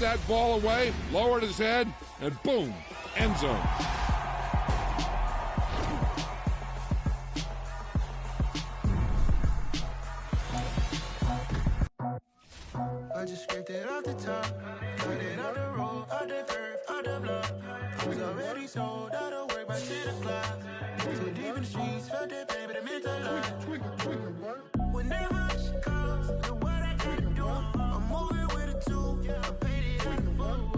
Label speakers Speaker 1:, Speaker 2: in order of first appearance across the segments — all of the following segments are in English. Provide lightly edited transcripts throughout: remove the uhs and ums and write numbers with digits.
Speaker 1: that ball away, lowered his head, and boom, end zone.
Speaker 2: I just scraped it off the top, cut it off the road, off the curve, off the block. I was already sold out of work by 10 o'clock. Too deep in the streets, felt that pain, but it meant a lot. Whenever she calls, know what I gotta do. I'm moving with a two, I paid it out the phone.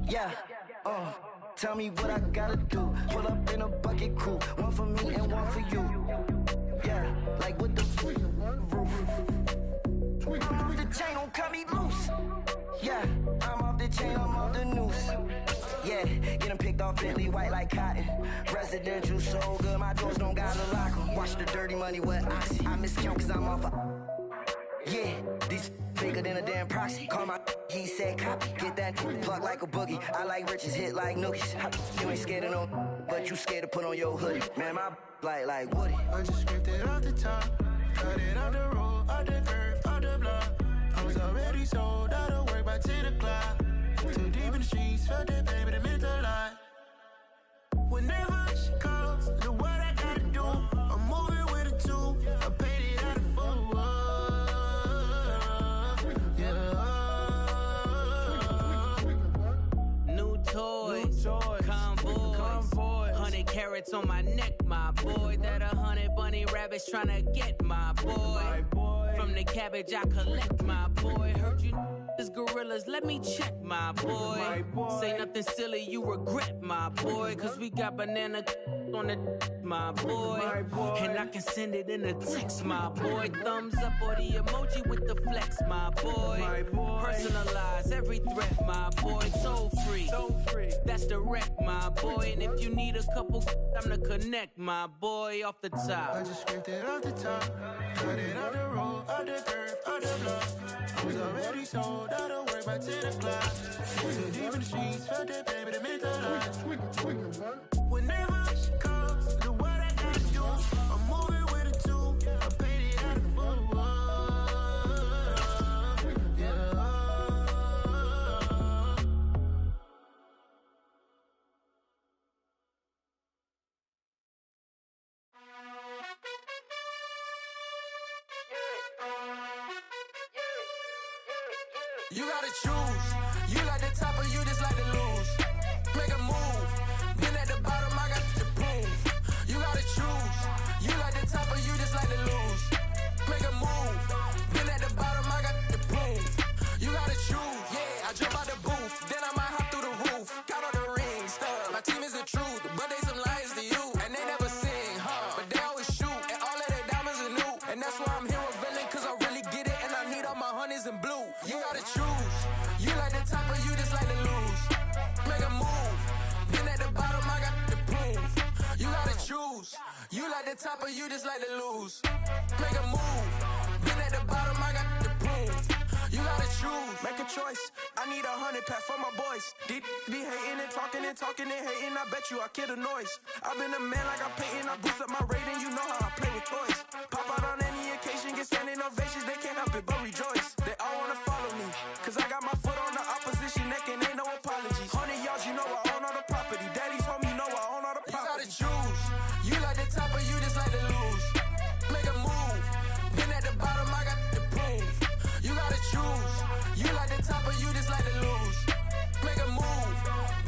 Speaker 2: Yeah, tell me what I gotta do. Pull up in a bucket crew, one for me and one for you. Yeah, like with the roof. I'm off the chain, don't cut me loose. Yeah, I'm off the chain, I'm off the noose. Yeah, getting picked off Bentley white like cotton. Residential so good, my doors don't gotta lock 'em. Watch the dirty money with Oxy. I miscount cause I'm off a... Yeah, these bigger than a damn proxy. Call my he said copy. Get that plug like a boogie. I like riches, hit like nookies. You ain't scared of no, but you scared to put on your hoodie. Man, my like Woody. I just scraped it off the top, cut it off the road, off the curve, off the block. I was already sold out of work by 10 o'clock. Too deep in the streets, felt that pain, but it meant a lot. Whenever she calls, know what I gotta do. I'm moving with a two, I paid it out of phone.
Speaker 3: Toys, convoys, 100 carats on my neck, my boy. That 100 bunny rabbits tryna get my boy. From the cabbage I collect, my boy. Heard you is gorillas, let me check, my boy. Say nothing silly, you regret, my boy. Cause we got banana on the my boy. And I can send it in a text, my boy. Thumbs up or the emoji with the flex, my boy. Personalize every threat, my boy. So free, that's direct, my boy. And if you need a couple, I'm to connect, my boy, off the top.
Speaker 2: I just scraped it off the top, cut it off the road, off the curve, off the block. I was already sold out of work by 10 o'clock. Too deep in the streets, felt that pain, but it meant a lot. Whenever she calls, know what I gotta do. I'm moving with a two, I paid it out of phone. You gotta choose. You like the top or you just like to lose. Make a move. Been at the bottom, I got the prove. You gotta choose. You like the top or you just like to lose. Make a move. Been at the bottom, I got the prove. You gotta choose. Yeah, I jump out the booth. Then I might hop through the roof. Got all the rings, stuff. My team is the truth, but they some liars to you. And they never sing, but they always shoot. And all of their diamonds are new. And that's why I'm here revealing, cause I really get it. And I need all my honeys in blue. You gotta choose. You like the top or you just like to lose. Make a move. Been at the bottom, I got the proof. You gotta choose. You like the top or you just like to lose. Make a move. Been at the bottom, I got the proof. You gotta choose. Make a choice. I need 100 pack for my boys. Be hating and talking and talking and hating. I bet you I kill the noise. I've been a man like I'm Peyton. I boost up my rating. You know how I play with toys. Pop out on any occasion, get standing ovations. They can't help it but rejoice. They all wanna follow me, cause I got my foot on the opposition neck and ain't no apologies. 100 yards, you know I own all the property. Daddy's home, you know I own all the property. You gotta choose. You like the top or you just like to lose. Make a move. Been at the bottom, I got the proof. You gotta choose. You like the top or you just like to lose. Make a move.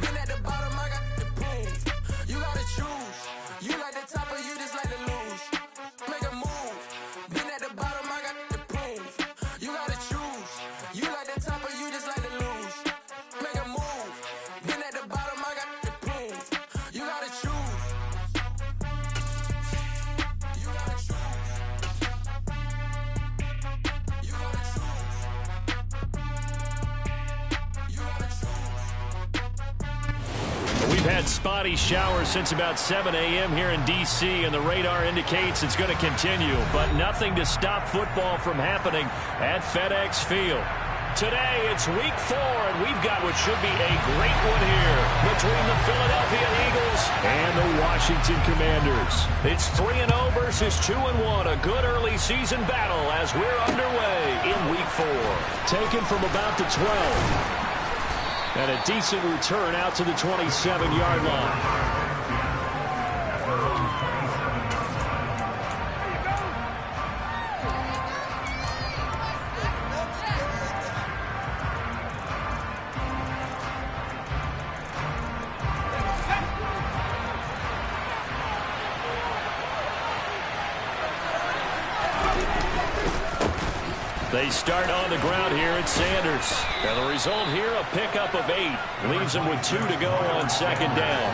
Speaker 2: Been at the bottom, I got the proof. You gotta choose. You like the top or you just like to lose. Make a move. Been at the bottom, I got the proof. You gotta choose. You like the top or you just like to lose. Make a move. Been at the bottom, I got the proof. You gotta choose. You gotta choose. You gotta choose. You gotta choose.
Speaker 4: We've had spotty showers since about 7 a.m. here in D.C., and the radar indicates it's going to continue, but nothing to stop football from happening at FedEx Field. Today, it's week 4, and we've got what should be a great one here between the Philadelphia Eagles and the Washington Commanders. It's 3-0 versus 2-1, a good early season battle as we're underway in week 4. Taken from about the 12. And a decent return out to the 27-yard line. They start on the ground here at Sanders. And the result here, a pickup of 8. Leaves them with 2 to go on second down.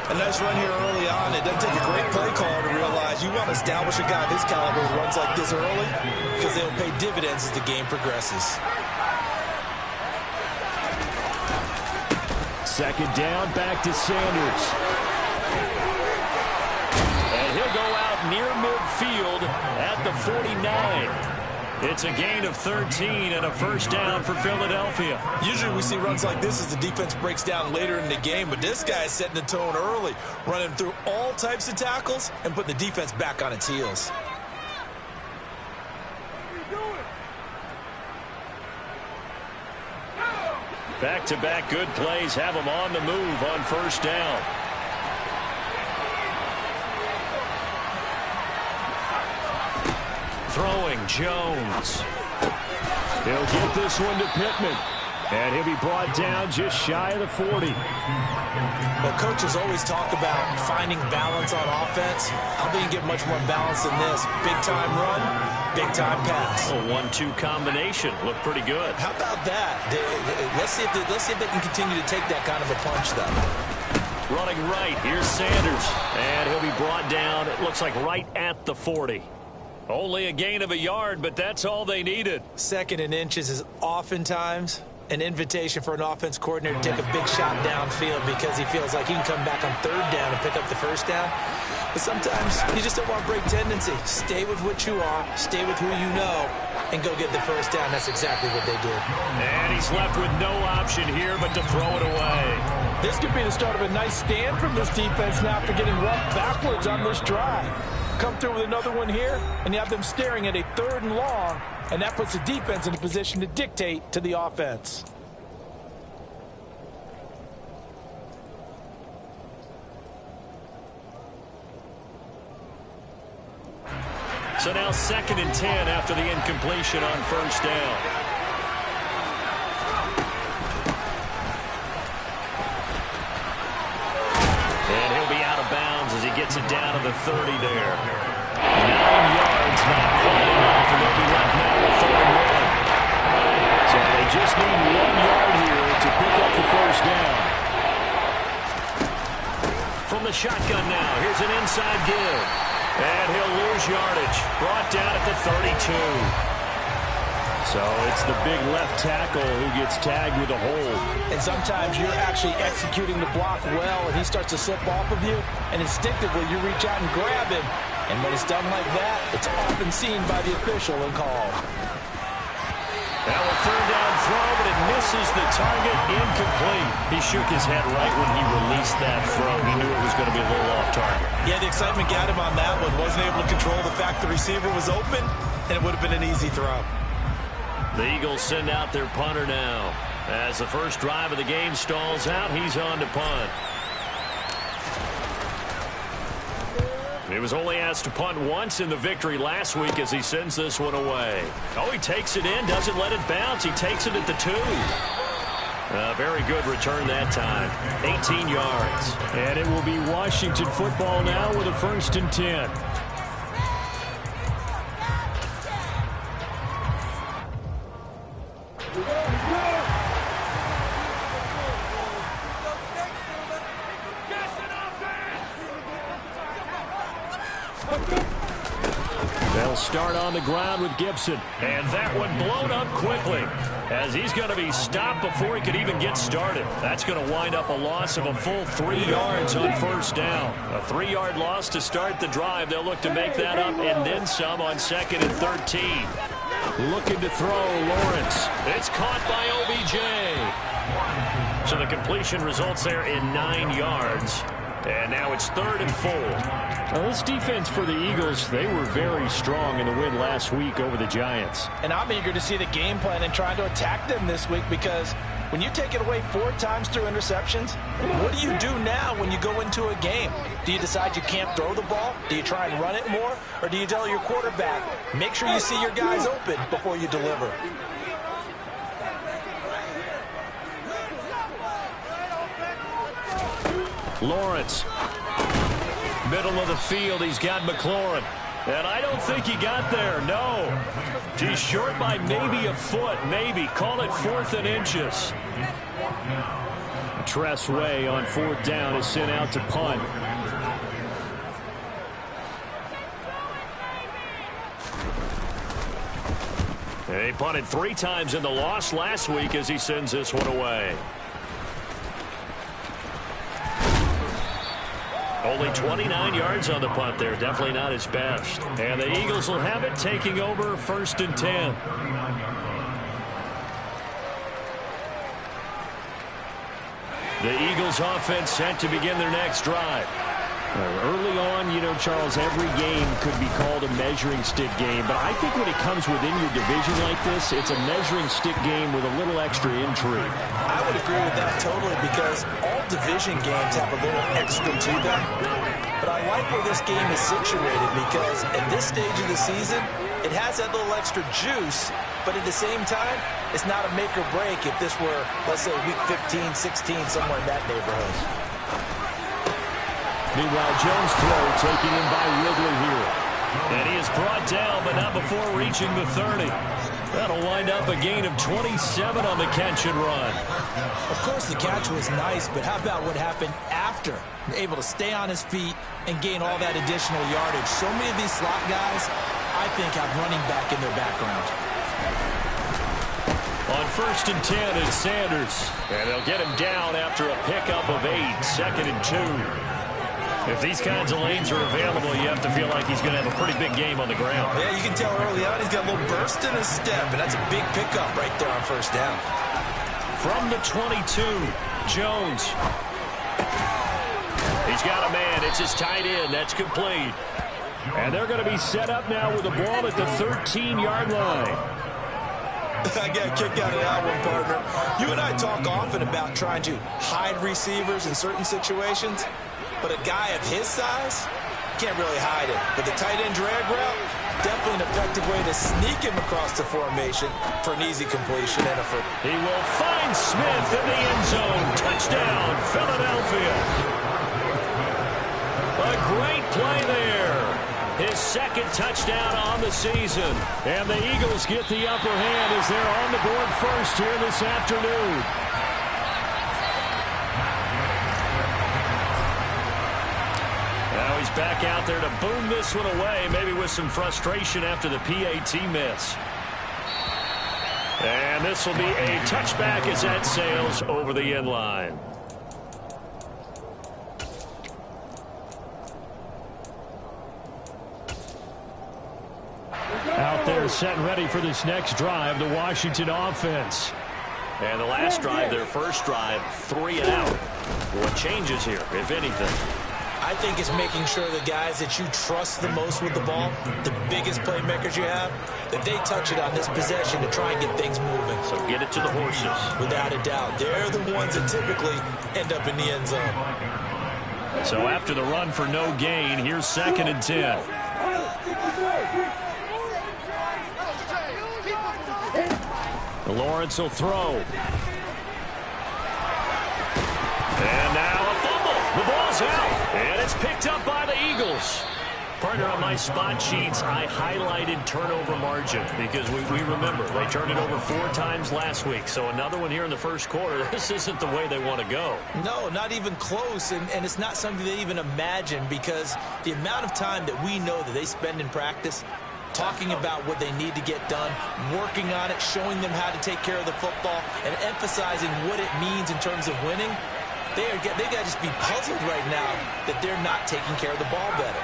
Speaker 5: A nice run here early on. It doesn't take a great play caller to realize you want to establish a guy of his caliber who runs like this early because they'll pay dividends as the game progresses.
Speaker 4: Second down, back to Sanders. And he'll go out near midfield at the 49. It's a gain of 13 and a first down for Philadelphia.
Speaker 5: Usually we see runs like this as the defense breaks down later in the game, but this guy is setting the tone early, running through all types of tackles and putting the defense back on its heels.
Speaker 4: Back-to-back good plays have him on the move on first down. Throwing Jones. He'll get this one to Pittman. And he'll be brought down just shy of the 40.
Speaker 5: Well, coaches always talk about finding balance on offense. How do you get much more balance than this? Big-time run, big-time pass.
Speaker 4: A 1-2 combination. Looked pretty good.
Speaker 5: How about that? Let's see if they can continue to take that kind of a punch, though.
Speaker 4: Running right. Here's Sanders. And he'll be brought down, it looks like, right at the 40. Only a gain of a yard, but that's all they needed.
Speaker 5: Second and inches is oftentimes an invitation for an offense coordinator to take a big shot downfield because he feels like he can come back on third down and pick up the first down. But sometimes you just don't want to break tendency. Stay with what you are, stay with who you know, and go get the first down. That's exactly what they did.
Speaker 4: And he's left with no option here but to throw it away.
Speaker 6: This could be the start of a nice stand from this defense now after getting run backwards on this drive. Come through with another one here, and you have them staring at a 3rd and long, and that puts the defense in a position to dictate to the offense.
Speaker 4: So now 2nd and 10 after the incompletion on first down. And he'll be out of bounds as he gets it down to the 30 there. 9 yards, not quite enough, and they'll be left now with 3rd and 1. So they just need 1 yard here to pick up the first down. From the shotgun now, here's an inside give. And he'll lose yardage. Brought down at the 32. So it's the big left tackle who gets tagged with a hold.
Speaker 6: And sometimes you're actually executing the block well, and he starts to slip off of you, and instinctively you reach out and grab him. And when it's done like that, it's often seen by the official and called.
Speaker 4: Now a 3rd down throw, but it misses the target, incomplete. He shook his head right when he released that throw. He knew it was going to be a little off target.
Speaker 5: Yeah, the excitement got him on that one. Wasn't able to control the fact the receiver was open, and it would have been an easy throw.
Speaker 4: The Eagles send out their punter now. As the first drive of the game stalls out, he's on to punt. He was only asked to punt once in the victory last week as he sends this one away. Oh, he takes it in, doesn't let it bounce. He takes it at the 2. Very good return that time. 18 yards. And it will be Washington football now with a 1st and 10. They'll start on the ground with Gibson. And that one blown up quickly as he's going to be stopped before he could even get started. That's going to wind up a loss of a full 3 yards on first down. A 3-yard loss to start the drive. They'll look to make that up and then some on 2nd and 13. Looking to throw, Lawrence. It's caught by OBJ. So the completion results there in 9 yards. And now it's 3rd and 4.
Speaker 7: Now this defense for the Eagles, they were very strong in the win last week over the Giants.
Speaker 6: And I'm eager to see the game plan and trying to attack them this week, because when you take it away 4 times through interceptions, what do you do now when you go into a game? Do you decide you can't throw the ball? Do you try and run it more? Or do you tell your quarterback, make sure you see your guys open before you deliver?
Speaker 4: Lawrence. Middle of the field, he's got McLaurin. And I don't think he got there, no. He's short by maybe a foot, maybe. Call it 4th and inches.
Speaker 7: Tress Way on 4th down is sent out to punt.
Speaker 4: And he punted 3 times in the loss last week as he sends this one away. Only 29 yards on the punt there. Definitely not his best. And the Eagles will have it, taking over 1st and 10. The Eagles offense set to begin their next drive.
Speaker 7: Early on, you know, Charles, every game could be called a measuring stick game. But I think when it comes within your division like this, it's a measuring stick game with a little extra intrigue.
Speaker 5: I would agree with that totally, because all division games have a little extra to them. But I like where this game is situated, because at this stage of the season, it has that little extra juice. But at the same time, it's not a make or break if this were, let's say, week 15, 16, somewhere in that neighborhood.
Speaker 7: Meanwhile, Jones' throw taken in by Ridley here.
Speaker 4: And he is brought down, but not before reaching the 30. That'll wind up a gain of 27 on the catch and run.
Speaker 5: Of course, the catch was nice, but how about what happened after? Able to stay on his feet and gain all that additional yardage. So many of these slot guys, I think, have running back in their background.
Speaker 4: On 1st and 10, it's Sanders. And they'll get him down after a pickup of 8, 2nd and 2. If these kinds of lanes are available, you have to feel like he's going to have a pretty big game on the ground.
Speaker 5: Yeah, you can tell early on he's got a little burst in his step, and that's a big pickup right there on 1st down.
Speaker 4: From the 22, Jones. He's got a man. It's his tight end. That's complete.
Speaker 7: And they're going to be set up now with the ball at the 13-yard line.
Speaker 5: I got a kick out of that one, partner. You and I talk often about trying to hide receivers in certain situations, but a guy of his size can't really hide it. But the tight end drag route, definitely an effective way to sneak him across the formation for an easy completion. And
Speaker 4: he will find Smith in the end zone. Touchdown, Philadelphia. A great play there. His 2nd touchdown on the season.
Speaker 7: And the Eagles get the upper hand as they're on the board first here this afternoon.
Speaker 4: Now he's back out there to boom this one away, maybe with some frustration after the PAT miss. And this will be a touchback as that sails over the end line.
Speaker 7: Out there set and ready for this next drive, the Washington offense.
Speaker 4: And the last drive, their first drive, 3 and out. What changes here, if anything?
Speaker 5: I think it's making sure the guys that you trust the most with the ball, the biggest playmakers you have, that they touch it on this possession to try and get things moving.
Speaker 4: So get it to the horses.
Speaker 5: Without a doubt. They're the ones that typically end up in the end zone.
Speaker 4: So after the run for no gain, here's 2nd and 10.
Speaker 7: Lawrence will throw.
Speaker 4: And now a fumble. The ball's out. And it's picked up by the Eagles. Partner, on my spot sheets, I highlighted turnover margin because we remember they turned it over 4 times last week. So another one here in the first quarter. This isn't the way they want to go.
Speaker 5: No, not even close. And it's not something they even imagine, because the amount of time that we know that they spend in practice talking about what they need to get done, working on it, showing them how to take care of the football, and emphasizing what it means in terms of winning. They got to just be puzzled right now that they're not taking care of the ball better.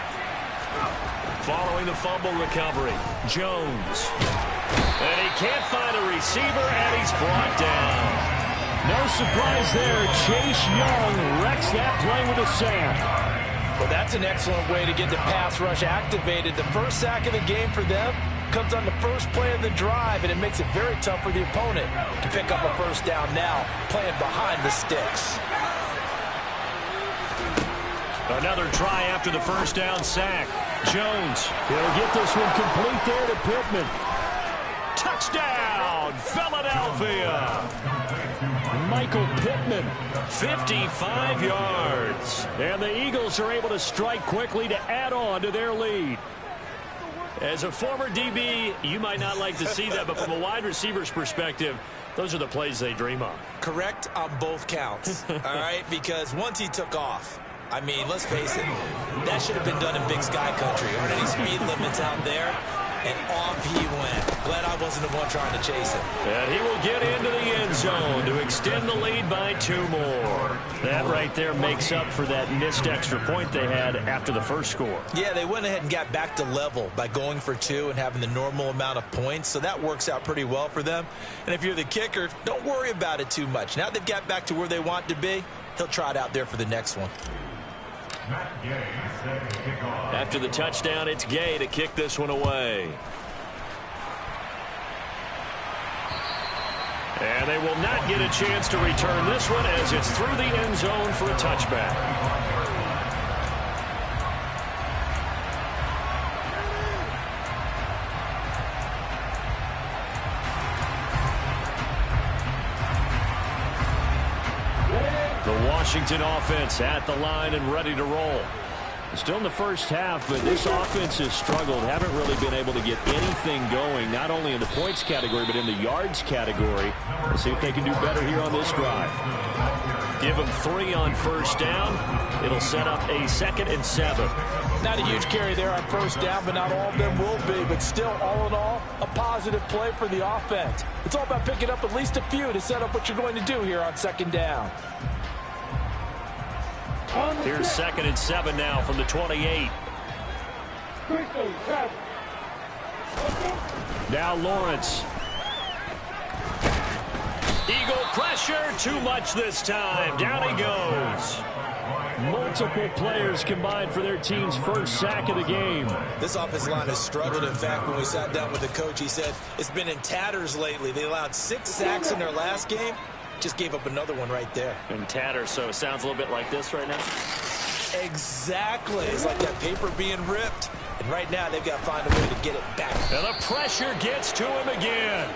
Speaker 4: Following the fumble recovery, Jones. And he can't find a receiver, and he's brought down.
Speaker 7: No surprise there. Chase Young wrecks that play with a sack.
Speaker 6: Well, that's an excellent way to get the pass rush activated. The first sack of the game for them comes on the first play of the drive, and it makes it very tough for the opponent to pick up a first down now, playing behind the sticks.
Speaker 4: Another try after the first down sack. Jones.
Speaker 7: He'll get this one complete there to Pittman.
Speaker 4: Touchdown, Philadelphia.
Speaker 7: Michael Pittman.
Speaker 4: 55 yards.
Speaker 7: And the Eagles are able to strike quickly to add on to their lead.
Speaker 4: As a former DB, you might not like to see that, but from a wide receiver's perspective, those are the plays they dream of.
Speaker 5: Correct on both counts, all right? Because once he took off, I mean, let's face it, that should have been done in Big Sky Country. Aren't any speed limits out there? And off he went. Glad I wasn't the one trying to chase him.
Speaker 4: And he will get into the end zone to extend the lead by 2 more.
Speaker 7: That right there makes up for that missed extra point they had after the first score.
Speaker 5: Yeah, they went ahead and got back to level by going for 2 and having the normal amount of points, so that works out pretty well for them. And if you're the kicker, don't worry about it too much. Now they've got back to where they want to be, he'll try it out there for the next one.
Speaker 4: After the touchdown, it's Gay to kick this one away. And they will not get a chance to return this one as it's through the end zone for a touchback. Washington offense at the line and ready to roll.
Speaker 7: Still in the first half, but this offense has struggled. Haven't really been able to get anything going, not only in the points category, but in the yards category. We'll see if they can do better here on this drive.
Speaker 4: Give them 3 on first down. It'll set up a 2nd and 7.
Speaker 6: Not a huge carry there on first down, but not all of them will be. But still, all in all, a positive play for the offense. It's all about picking up at least a few to set up what you're going to do here on 2nd down.
Speaker 4: Here's 2nd and 7 now from the 28.
Speaker 7: Now Lawrence.
Speaker 4: Eagle pressure, too much this time. Down he goes.
Speaker 7: Multiple players combined for their team's first sack of the game.
Speaker 5: This offensive line has struggled. In fact, when we sat down with the coach, he said it's been in tatters lately. They allowed 6 sacks in their last game. Just gave up another one right there.
Speaker 4: In tatters, so it sounds a little bit like this right now.
Speaker 5: Exactly. It's like that paper being ripped. And right now, they've got to find a way to get it back.
Speaker 4: And the pressure gets to him again.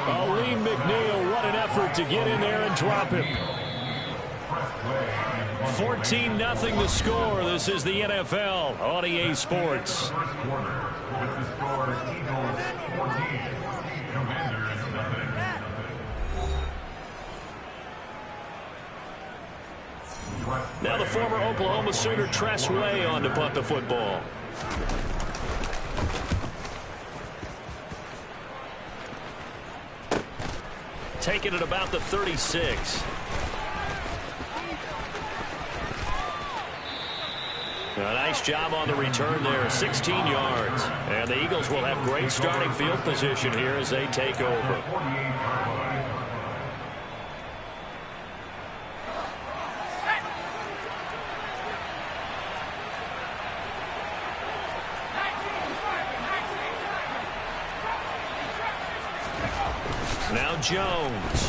Speaker 7: Aleem McNeil, what an effort to get in there and drop him.
Speaker 4: 14-0 the score. This is the NFL on EA Sports. Now the former Oklahoma Sooner Tress Way on to punt the football. Taking it about the 36. A nice job on the return there, 16 yards. And the Eagles will have great starting field position here as they take over. Now Jones.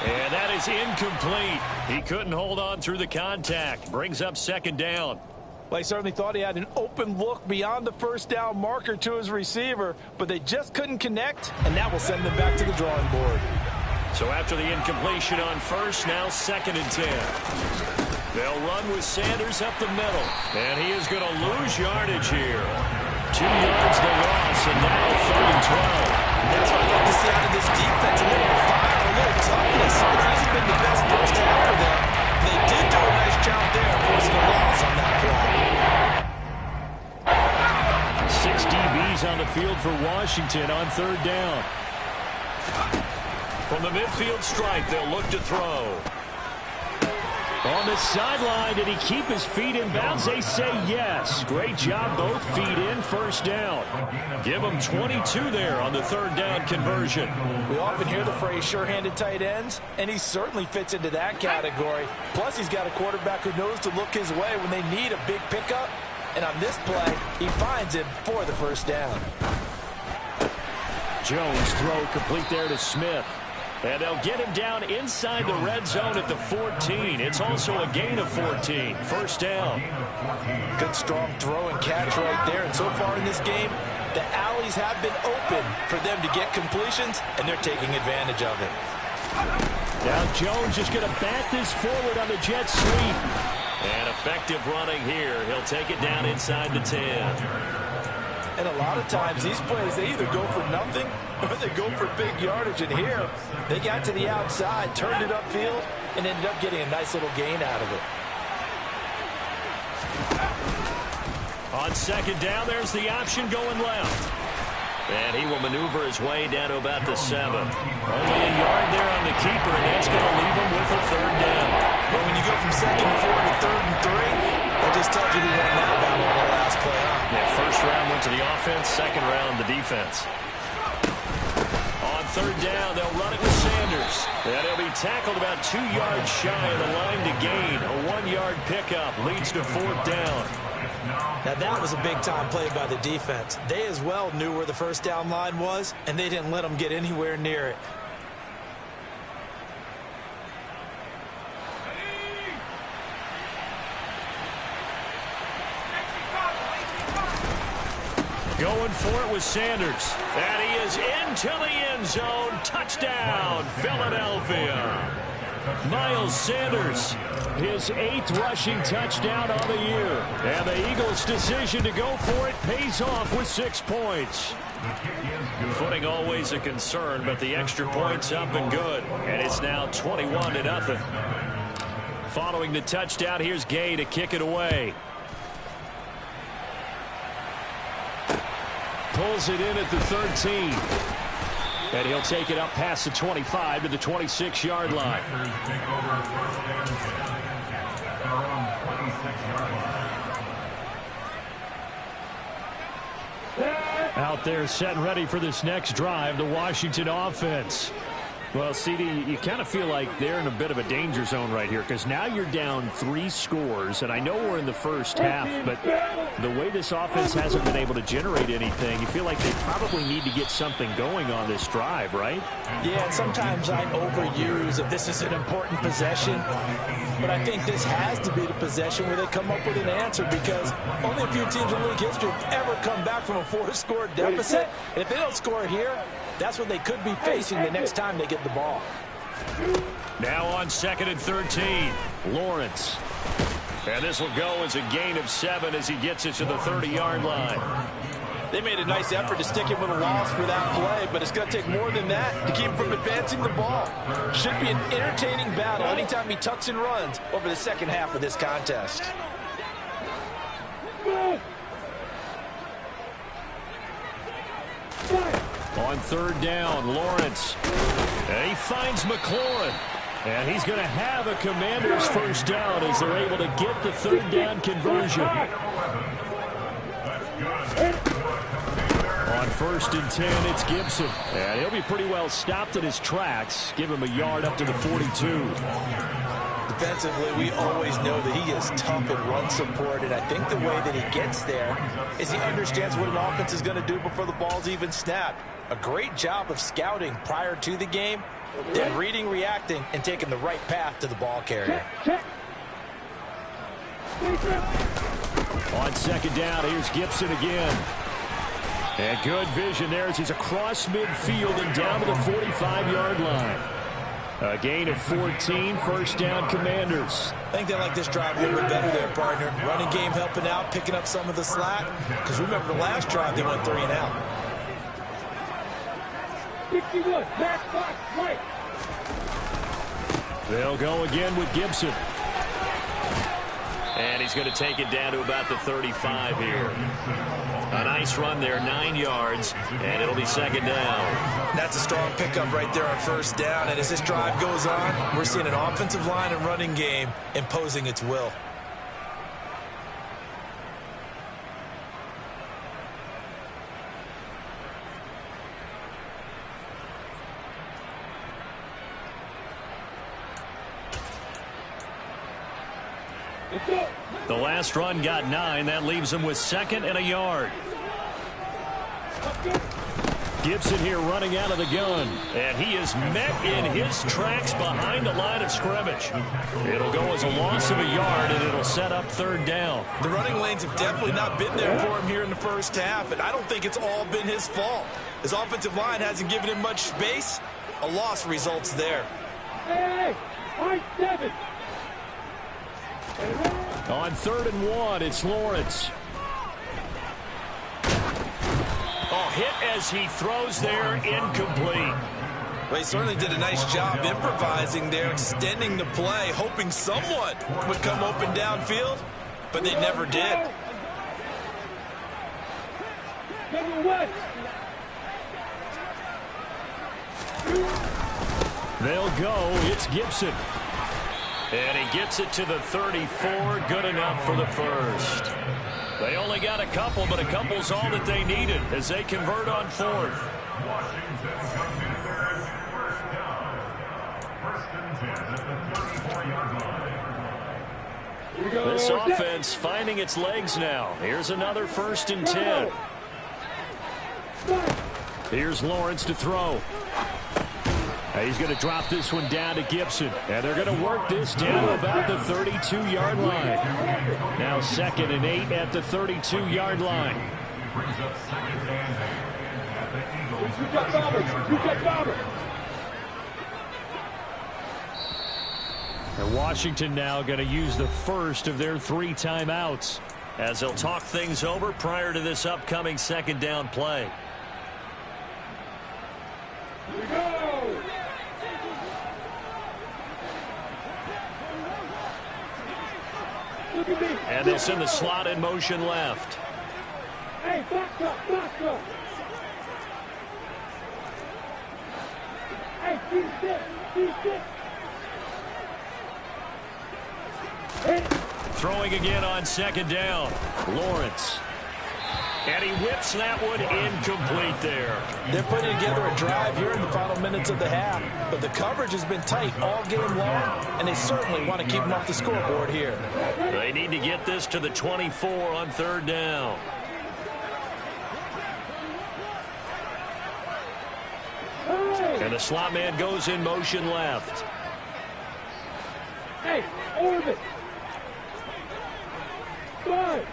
Speaker 4: And that is incomplete. He couldn't hold on through the contact. Brings up 2nd down.
Speaker 6: Well, he certainly thought he had an open look beyond the first down marker to his receiver, but they just couldn't connect, and that will send them back to the drawing board.
Speaker 4: So after the incompletion on first, now 2nd and 10. They'll run with Sanders up the middle. And he is going to lose yardage here. 2 yards the loss, and now 3rd and 12.
Speaker 5: That's what I'd like to see out of this defense. A little fire, a little toughness. It hasn't been the best first half for them. They did do a nice job there forcing a loss on that play.
Speaker 7: 6 DBs on the field for Washington on 3rd down.
Speaker 4: From the midfield stripe, they'll look to throw. On the sideline, did he keep his feet in bounds? They say yes. Great job, both feet in, first down. Give him 22 there on the third down conversion.
Speaker 6: We often hear the phrase sure-handed tight ends, and he certainly fits into that category. Plus, he's got a quarterback who knows to look his way when they need a big pickup. And on this play, he finds him for the first down.
Speaker 4: Jones throw complete there to Smith. And they'll get him down inside the red zone at the 14. It's also a gain of 14. First down.
Speaker 6: Good strong throw and catch right there. And so far in this game, the alleys have been open for them to get completions, and they're taking advantage of it.
Speaker 4: Now Jones is going to bat this forward on the jet sweep. And effective running here. He'll take it down inside the 10.
Speaker 6: And a lot of times these plays, they either go for nothing or they go for big yardage. And here, they got to the outside, turned it upfield, and ended up getting a nice little gain out of it.
Speaker 4: On second down, there's the option going left. And he will maneuver his way down to about the 7. Only a yard there on the keeper, and that's going to leave him with a third down.
Speaker 6: But when you go from 2nd and 4 to 3rd and 3, that just tells you who won that battle on the last play.
Speaker 4: Yeah, first round went to the offense, second round the defense. On third down, they'll run it with Sanders. And he'll be tackled about 2 yards shy of the line to gain. A 1-yard pickup leads to fourth down.
Speaker 6: Now that was a big-time play by the defense. They as well knew where the first down line was, and they didn't let them get anywhere near it.
Speaker 4: Going for it with Sanders. And he is into the end zone. Touchdown, Philadelphia. Miles Sanders, his 8th rushing touchdown on the year. And the Eagles' decision to go for it pays off with 6 points. Footing always a concern, but the extra point's up and good. And it's now 21-0. Following the touchdown, here's Gay to kick it away. Pulls it in at the 13. And he'll take it up past the 25 to the 26-yard line. Out there set and ready for this next drive, the Washington offense. Well, CD, you kind of feel like they're in a bit of a danger zone right here because now you're down 3 scores, and I know we're in the first half, but the way this offense hasn't been able to generate anything, you feel like they probably need to get something going on this drive, right?
Speaker 6: Yeah, and sometimes I overuse that this is an important possession, but I think this has to be the possession where they come up with an answer because only a few teams in league history have ever come back from a 4-score deficit, and if they don't score here, that's what they could be facing the next time they get the ball.
Speaker 4: Now on 2nd and 13, Lawrence. And this will go as a gain of 7 as he gets it to the 30-yard line.
Speaker 6: They made a nice effort to stick him with a loss for that play, but it's going to take more than that to keep him from advancing the ball. Should be an entertaining battle anytime he tucks and runs over the second half of this contest.
Speaker 4: On third down, Lawrence. And he finds McLaurin. And he's going to have a Commanders first down as they're able to get the third down conversion. On 1st and 10, it's Gibson. And he'll be pretty well stopped in his tracks. Give him a yard up to the 42.
Speaker 6: Defensively, we always know that he is tough in run support, and I think the way that he gets there is he understands what an offense is going to do before the ball's even snapped. A great job of scouting prior to the game, then reading, reacting, and taking the right path to the ball carrier.
Speaker 4: On 2nd down, here's Gibson again. And good vision there as he's across midfield and down to the 45-yard line. A gain of 14, first down Commanders.
Speaker 6: I think they like this drive a little bit better there, partner. Running game helping out, picking up some of the slack. Because remember the last drive, they went 3 and out.
Speaker 8: 61, back, right.
Speaker 4: They'll go again with Gibson. And he's going to take it down to about the 35 here. A nice run there, 9 yards, and it'll be second down.
Speaker 5: That's a strong pickup right there on first down. And as this drive goes on, we're seeing an offensive line and running game imposing its will.
Speaker 4: The last run got 9. That leaves him with 2nd and a yard. Gibson here running out of the gun. And he is met in his tracks behind the line of scrimmage. It'll go as a loss of a yard, and it'll set up 3rd down.
Speaker 5: The running lanes have definitely not been there for him here in the first half, and I don't think it's all been his fault. His offensive line hasn't given him much space. A loss results there.
Speaker 8: Hey, point 7.
Speaker 4: On 3rd and 1, it's Lawrence. Oh, hit as he throws there, incomplete.
Speaker 5: Well, he certainly did a nice job improvising there, extending the play, hoping someone would come open downfield, but they never did.
Speaker 4: They'll go. It's Gibson. And he gets it to the 34. Good enough for the first. They only got a couple, but a couple's all that they needed as they convert on 4th. This offense finding its legs now. Here's another 1st and 10. Here's Lawrence to throw. He's going to drop this one down to Gibson. And they're going to work this down to about the 32-yard line. Now 2nd and 8 at the 32-yard line. And Washington now going to use the first of their 3 timeouts as they'll talk things over prior to this upcoming 2nd down play.
Speaker 8: Here we go.
Speaker 4: And they'll send the slot in motion left.
Speaker 8: Hey, back up, back up. Hey, D6. Hey.
Speaker 4: Throwing again on 2nd down. Lawrence. And he whips that one incomplete there.
Speaker 6: They're putting together a drive here in the final minutes of the half, but the coverage has been tight all game long, and they certainly want to keep them off the scoreboard here.
Speaker 4: They need to get this to the 24 on 3rd down. And the slot man goes in motion left.
Speaker 8: Hey, orbit. 5.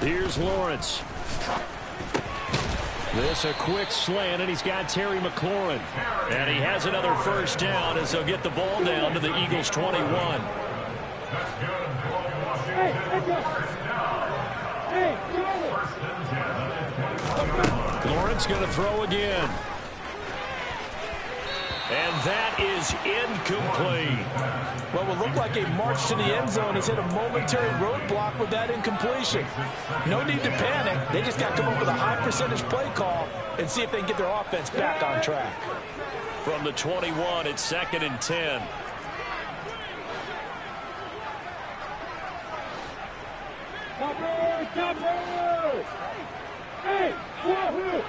Speaker 4: Here's Lawrence. This a quick slant, and he's got Terry McLaurin. And he has another 1st down as they'll get the ball down to the Eagles' 21. Lawrence going to throw again. And that is incomplete.
Speaker 6: Well, it will look like a march to the end zone has hit a momentary roadblock with that incompletion. No need to panic. They just got to come up with a high percentage play call and see if they can get their offense back on track.
Speaker 4: From the 21, it's 2nd and 10.
Speaker 8: Cover! Hey, Wahoo!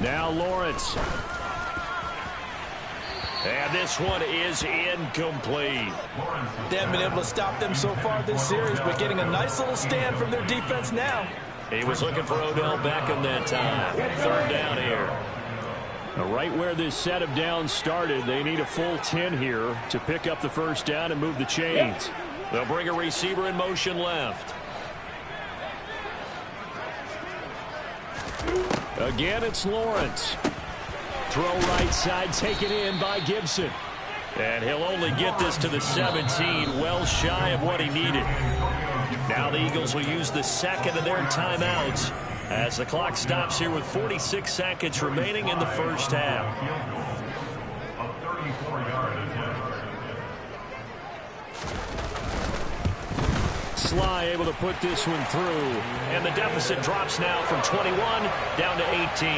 Speaker 4: Now Lawrence. And this one is incomplete.
Speaker 6: They haven't been able to stop them so far this series, but getting a nice little stand from their defense now.
Speaker 4: He was looking for Odell Beckham that time. 3rd down here. Right where this set of downs started, they need a full 10 here to pick up the 1st down and move the chains. They'll bring a receiver in motion left. Again, it's Lawrence. Throw right side, taken in by Gibson. And he'll only get this to the 17, well shy of what he needed. Now the Eagles will use the 2nd of their timeouts as the clock stops here with 46 seconds remaining in the 1st half. Sly able to put this one through. And the deficit drops now from 21 down to 18.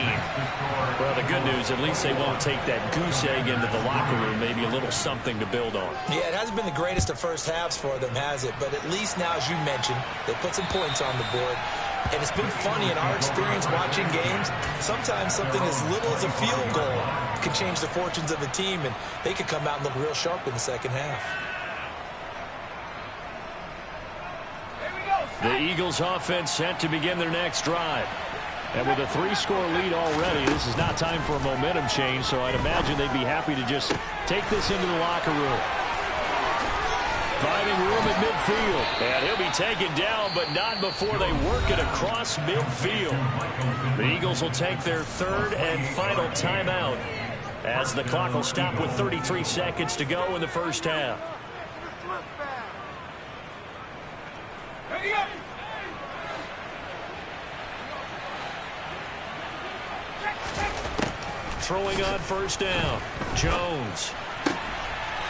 Speaker 4: Well, the good news, at least they won't take that goose egg into the locker room. Maybe a little something to build on.
Speaker 5: Yeah, it hasn't been the greatest of first halves for them, has it? But at least now, as you mentioned, they put some points on the board. And it's been funny in our experience watching games. Sometimes something as little as a field goal can change the fortunes of a team, and they could come out and look real sharp in the second half.
Speaker 4: The Eagles offense set to begin their next drive. And with a 3-score lead already, this is not time for a momentum change, so I'd imagine they'd be happy to just take this into the locker room. Finding room at midfield. And he'll be taken down, but not before they work it across midfield. The Eagles will take their third and final timeout as the clock will stop with 33 seconds to go in the first half. Throwing on first down, Jones.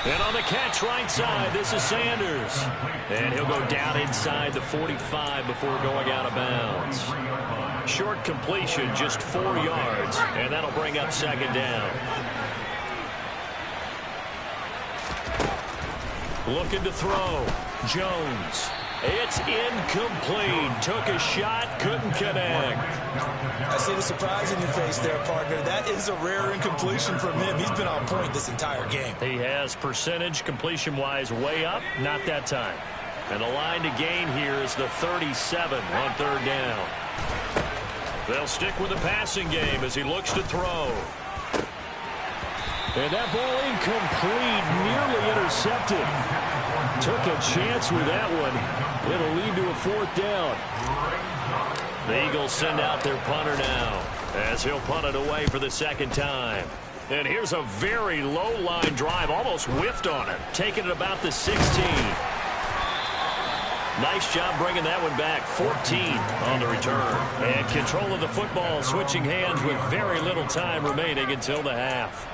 Speaker 4: And on the catch right side, this is Sanders. And he'll go down inside the 45 before going out of bounds. Short completion, just 4 yards, and that'll bring up second down. Looking to throw, Jones. It's incomplete. Took a shot, couldn't connect.
Speaker 5: I see the surprise in your face there, partner. That is a rare incompletion from him. He's been on point this entire game.
Speaker 4: He has percentage completion-wise way up, not that time. And the line to gain here is the 37 on third down. They'll stick with the passing game as he looks to throw. And that ball incomplete, nearly intercepted. Took a chance with that one. It'll lead to a fourth down. The Eagles send out their punter now as he'll punt it away for the second time. And here's a very low line drive, almost whiffed on it, taking it about the 16. Nice job bringing that one back. 14 on the return. And control of the football, switching hands with very little time remaining until the half.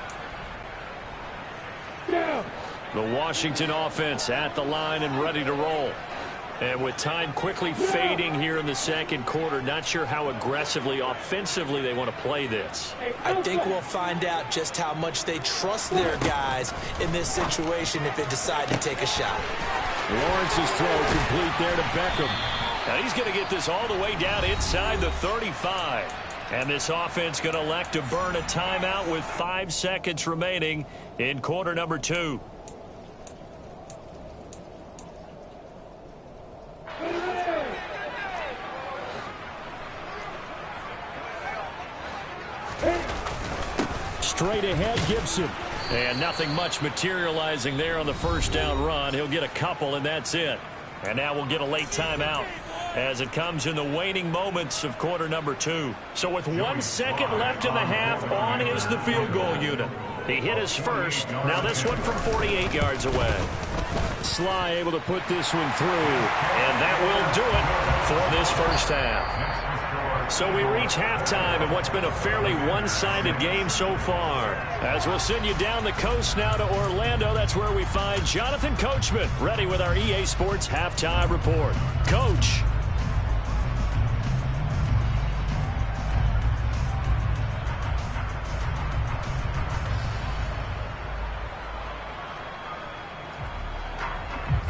Speaker 4: The Washington offense at the line and ready to roll. And with time quickly fading here in the second quarter, not sure how aggressively, offensively they want to play this.
Speaker 5: I think we'll find out just how much they trust their guys in this situation if they decide to take a shot.
Speaker 4: Lawrence's throw complete there to Beckham. Now he's going to get this all the way down inside the 35. And this offense going to elect to burn a timeout with 5 seconds remaining in quarter number 2. Straight ahead, Gibson. And nothing much materializing there on the first down run. He'll get a couple, and that's it. And now we'll get a late timeout as it comes in the waning moments of quarter number 2. So with 1 second left in the half, on is the field goal unit. He hit his first. Now this one from 48 yards away. Sly able to put this one through. And that will do it for this first half. So we reach halftime in what's been a fairly one-sided game so far. As we'll send you down the coast now to Orlando, that's where we find Jonathan Coachman, ready with our EA Sports Halftime Report. Coach.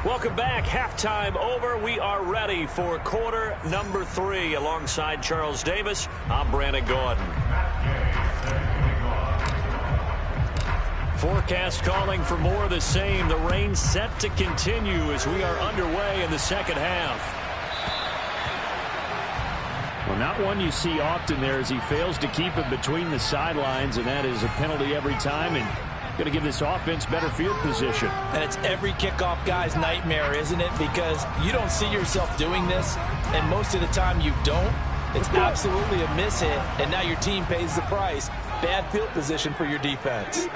Speaker 4: Welcome back. Halftime over. We are ready for quarter number 3. Alongside Charles Davis, I'm Brandon Gaudin. Forecast calling for more of the same. The rain set to continue as we are underway in the second half.
Speaker 7: Well, not one you see often there as he fails to keep it between the sidelines, and that is a penalty every time. And going to give this offense better field position.
Speaker 6: And it's every kickoff guy's nightmare, isn't it? Because you don't see yourself doing this, and most of the time you don't. It's absolutely a mishit, and now your team pays the price. Bad field position for your defense.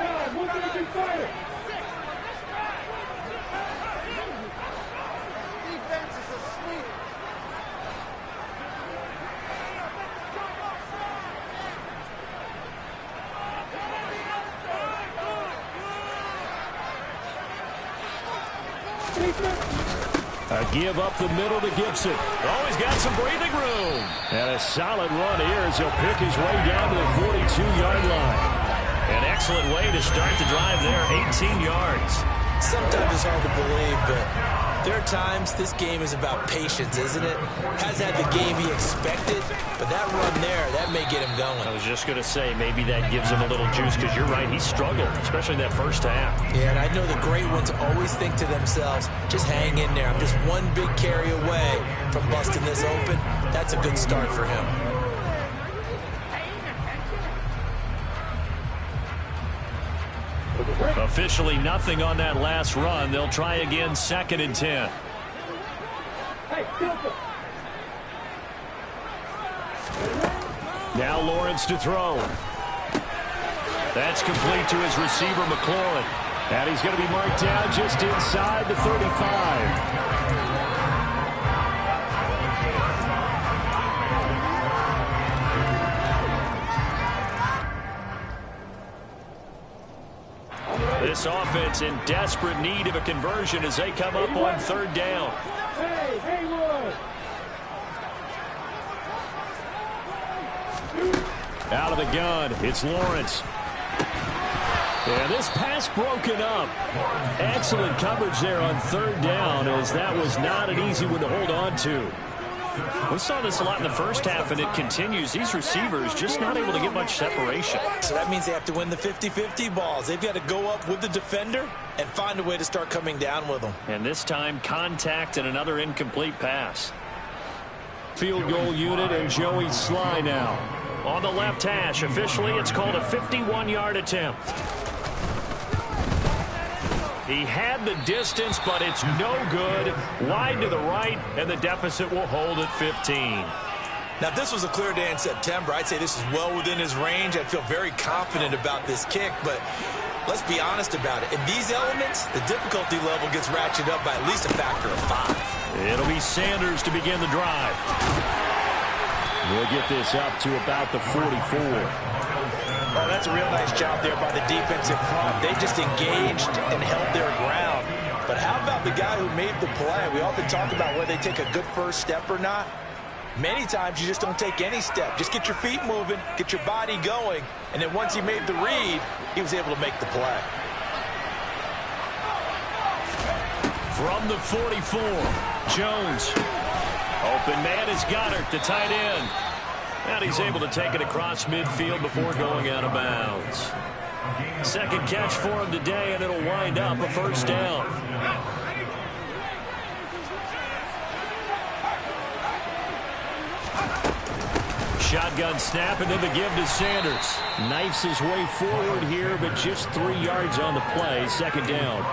Speaker 7: A give up the middle to Gibson.
Speaker 4: Oh, he's got some breathing room.
Speaker 7: And a solid run here as he'll pick his way down to the 42-yard line.
Speaker 4: An excellent way to start the drive there, 18 yards.
Speaker 5: Sometimes it's hard to believe, but there are times this game is about patience, isn't it? Hasn't had the game he expected, but that run there, that may get him going.
Speaker 4: I was just going to say, maybe that gives him a little juice, because you're right, he struggled, especially in that first half.
Speaker 5: Yeah, and I know the great ones always think to themselves, just hang in there. I'm just one big carry away from busting this open. That's a good start for him.
Speaker 4: Officially nothing on that last run. They'll try again, 2nd and 10.
Speaker 7: Now Lawrence to throw.
Speaker 4: That's complete to his receiver, McLaurin.
Speaker 7: And he's going to be marked down just inside the 35.
Speaker 4: This offense in desperate need of a conversion as they come up on 3rd down.
Speaker 7: Out of the gun, it's Lawrence. And this pass broken up. Excellent coverage there on 3rd down, as that was not an easy one to hold on to.
Speaker 4: We saw this a lot in the first half, and it continues. These receivers just not able to get much separation.
Speaker 5: So that means they have to win the 50-50 balls. They've got to go up with the defender and find a way to start coming down with them.
Speaker 4: And this time, contact and another incomplete pass.
Speaker 7: Field goal unit and Joey Sly now.
Speaker 4: On the left hash, officially, it's called a 51-yard attempt. He had the distance, but it's no good. Wide to the right, and the deficit will hold at 15.
Speaker 5: Now, if this was a clear day in September, I'd say this is well within his range. I'd feel very confident about this kick, but let's be honest about it. In these elements, the difficulty level gets ratcheted up by at least a factor of 5.
Speaker 4: It'll be Sanders to begin the drive.
Speaker 7: We'll get this up to about the 44.
Speaker 5: Oh, that's a real nice job there by the defense in front. They just engaged and held their ground. But how about the guy who made the play? We often talk about whether they take a good first step or not. Many times you just don't take any step. Just get your feet moving, get your body going, and then once he made the read, he was able to make the play.
Speaker 4: From the 44, Jones. Open man is Goddard, the tight end. And he's able to take it across midfield before going out of bounds. 2nd catch for him today, and it'll wind up a 1st down. Shotgun snap, and then the give to Sanders.
Speaker 7: Knifes his way forward here, but just 3 yards on the play. 2nd down.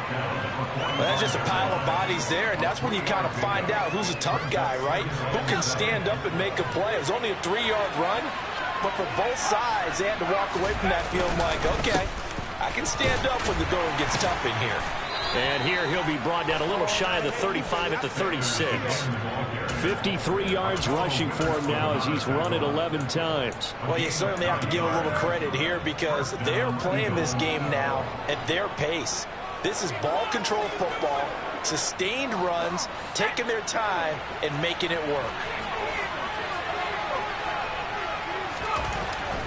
Speaker 5: Well, that's just a pile of bodies there, and that's when you kind of find out who's a tough guy, right? Who can stand up and make a play. It was only a 3-yard run, but for both sides, they had to walk away from that feeling like, okay, I can stand up when the going gets tough in here.
Speaker 4: And here he'll be brought down a little shy of the 35 at the 36.
Speaker 7: 53 yards rushing for him now as he's run it 11 times.
Speaker 5: Well, you certainly have to give a little credit here because they're playing this game now at their pace. This is ball control football, sustained runs, taking their time and making it work.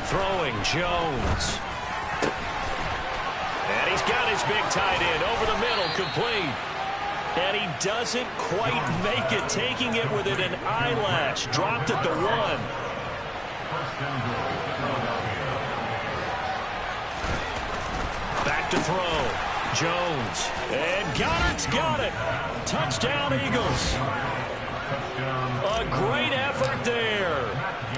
Speaker 4: Throwing Jones. And he's got his big tight end over the middle, complete. And he doesn't quite make it, taking it within an eyelash. Dropped at the 1. Back to throw. Jones. And Goddard's got it. Touchdown, Eagles. A great effort there.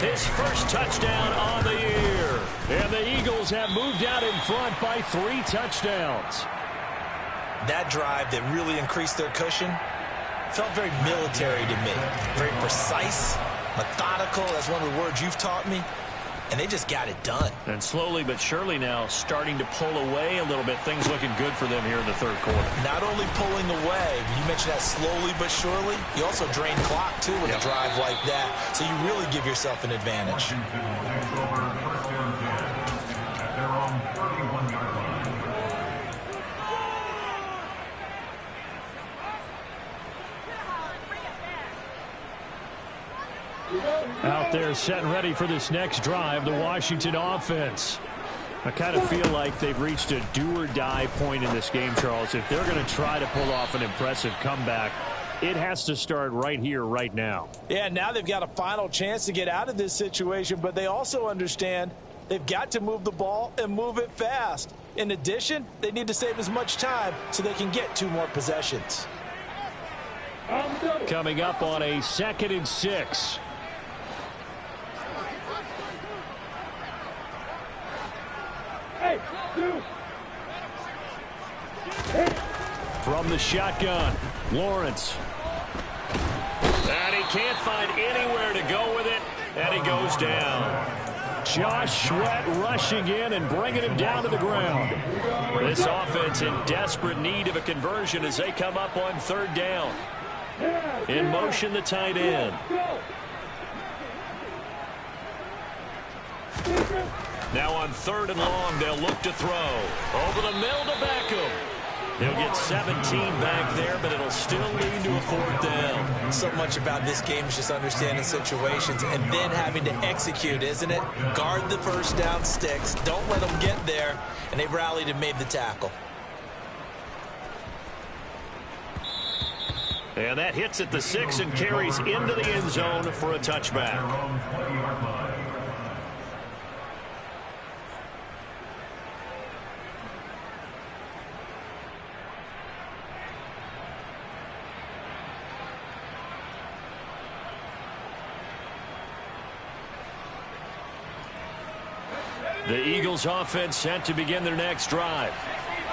Speaker 4: His first touchdown on the year. And the Eagles have moved out in front by 3 touchdowns.
Speaker 5: That drive that really increased their cushion felt very military to me. Very precise, methodical. That's one of the words you've taught me. And they just got it done.
Speaker 4: And slowly but surely now starting to pull away a little bit. Things looking good for them here in the 3rd quarter.
Speaker 5: Not only pulling away, you mentioned that slowly but surely, you also drain clock too with a drive like that. So you really give yourself an advantage.
Speaker 7: Out there set and ready for this next drive, the Washington offense. I kind of feel like they've reached a do-or-die point in this game, Charles. If they're going to try to pull off an impressive comeback, it has to start right here, right now.
Speaker 6: Yeah, now they've got a final chance to get out of this situation, but they also understand they've got to move the ball and move it fast. In addition, they need to save as much time so they can get 2 more possessions.
Speaker 7: Coming up on a 2nd and 6.
Speaker 8: Hey, 2.
Speaker 7: From the shotgun, Lawrence.
Speaker 4: And he can't find anywhere to go with it, and he goes down.
Speaker 7: Josh Sweat rushing in and bringing him down to the ground.
Speaker 4: This offense in desperate need of a conversion as they come up on 3rd down. In motion, the tight end. Now on 3rd and long, they'll look to throw. Over the middle to Beckham. He'll get 17 back there, but it'll still lead to a 4th down.
Speaker 5: So much about this game is just understanding situations and then having to execute, isn't it? Guard the first down sticks. Don't let them get there. And they rallied and made the tackle.
Speaker 4: And that hits at the 6 and carries into the end zone for a touchback. The Eagles offense set to begin their next drive.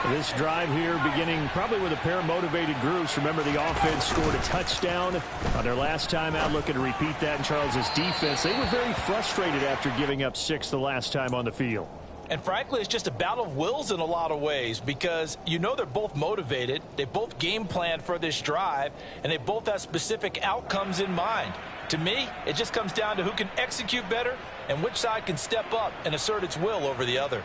Speaker 7: This drive here beginning probably with a pair of motivated groups. Remember, the offense scored a touchdown on their last time out, looking to repeat that in Charles's defense. They were very frustrated after giving up 6 the last time on the field.
Speaker 6: And frankly, it's just a battle of wills in a lot of ways because you know they're both motivated. They both game plan for this drive, and they both have specific outcomes in mind. To me, it just comes down to who can execute better and which side can step up and assert its will over the other.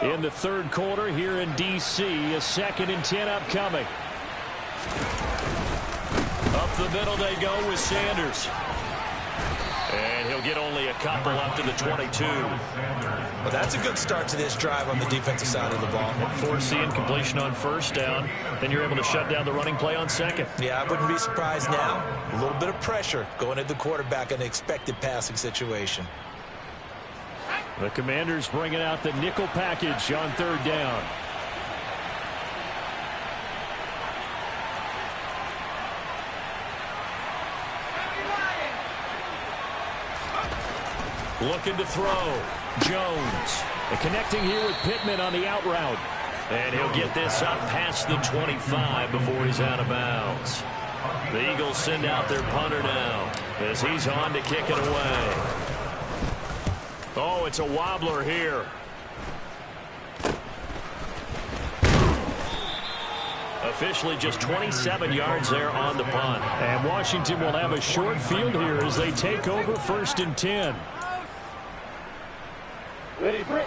Speaker 7: In the 3rd quarter here in D.C., a 2nd and 10 upcoming.
Speaker 4: Up the middle they go with Sanders. And he'll get only a couple up to the 22.
Speaker 5: Well, that's a good start to this drive on the defensive side of the ball.
Speaker 4: Force the incompletion on 1st down. Then you're able to shut down the running play on 2nd.
Speaker 5: Yeah, I wouldn't be surprised now. A little bit of pressure going at the quarterback in an expected passing situation.
Speaker 7: The Commanders bringing out the nickel package on 3rd down.
Speaker 4: Looking to throw. Jones.
Speaker 7: And connecting here with Pittman on the out route.
Speaker 4: And he'll get this up past the 25 before he's out of bounds. The Eagles send out their punter now as he's on to kick it away. Oh, it's a wobbler here. Officially just 27 yards there on the punt.
Speaker 7: And Washington will have a short field here as they take over 1st and 10.
Speaker 8: Ready, break.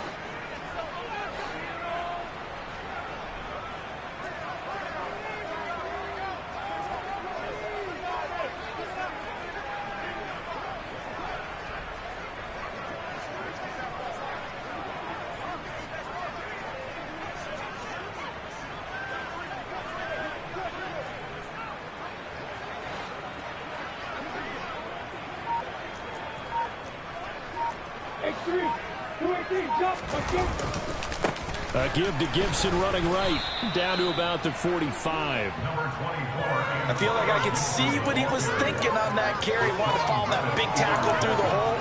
Speaker 7: A give to Gibson running right, down to about the 45.
Speaker 6: I feel like I could see what he was thinking on that carry. Wanted to follow that big tackle through the hole.